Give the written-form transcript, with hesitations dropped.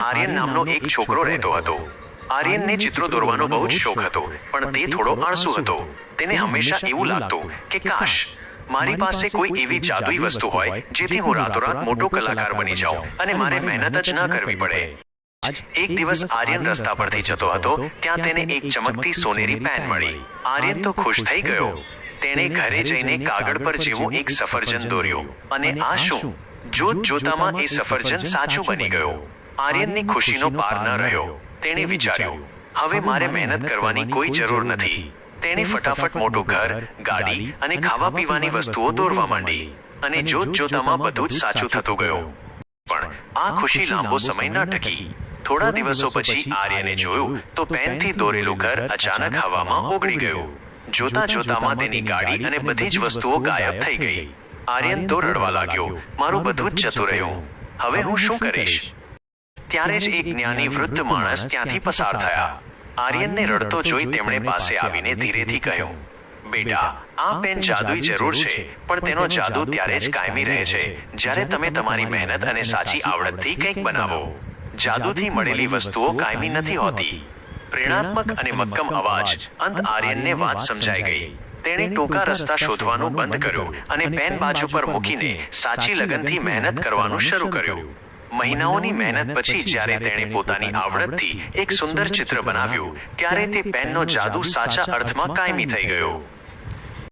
આર્યન નામનો એક છોકરો રહેતો હતો। આર્યનને ચિત્રો દોરવાનો બહુ જ શોખ હતો, પણ તે થોડો આળસુ હતો। તેને હંમેશા એવું લાગતું કે કાશ મારી પાસે કોઈ એવી જાદુઈ વસ્તુ હોય જેથી હું રાતોરાત મોટો કલાકાર બની જાઉં અને મારે મહેનત જ ન કરવી પડે। એક દિવસ આર્યન રસ્તા પરથી જતો હતો, ત્યાં તેને એક ચમકતી સોનેરી પેન મળી। આર્યન તો ખુશ થઈ ગયો। તેણે ઘરે જઈને કાગળ પર જેવું એક સફરજન દોર્યું અને આ શું, જોત જોતામાં એ સફરજન સાચું બની ગયું। આર્યનની ખુશીનો પાર ન રહ્યો। તેણે વિચાર્યું, હવે મારે મહેનત કરવાની કોઈ જરૂર નથી। તેણે ફટાફટ મોટું ઘર, ગાડી અને ખાવા પીવાની વસ્તુઓ દોરવા માંડી અને જોત જોતામાં બધું જ સાચું થતું ગયું। પણ આ ખુશી લાંબો સમય ન ટકી। થોડા દિવસો પછી આર્યને જોયું તો પેનથી દોરેલું ઘર અચાનક હવામાં ઓગળી ગયું। જોતા જોતામાં તેની ગાડી અને બધી જ વસ્તુઓ ગાયબ થઈ ગઈ। આર્યન તો રડવા લાગ્યો, મારું બધું જ જતું રહ્યું, હવે હું શું કરીશ? ત્યારે જ એક જ્ઞાની વૃદ્ધ માણસ ત્યાંથી પસાર થયા। આર્યનને રડતો જોઈ તેમણે પાસે આવીને ધીરેથી કહ્યું, બેટા, આ પેન જાદુઈ જરૂર છે, પણ તેનો જાદુ ત્યારે જ કાયમી રહે છે જ્યારે તમે તમારી મહેનત અને સાચી આવડતથી કંઈક બનાવો। જાદુથી મળેલી વસ્તુઓ કાયમી નથી હોતી। પ્રેરણાત્મક અને મક્કમ અવાજ અંત આર્યનને વાત સમજાઈ ગઈ। તેણે ટૂંકા રસ્તા શોધવાનું બંધ કર્યું અને પેન બાજુ પર મૂકીને સાચી લગનથી મહેનત કરવાનું શરૂ કર્યું। મહિનાઓની મહેનત પછી જ્યારે તેણે પોતાની આવડતથી એક સુંદર ચિત્ર બનાવ્યું, ત્યારે તે પેનનો જાદુ સાચા અર્થમાં કાયમી થઈ ગયો।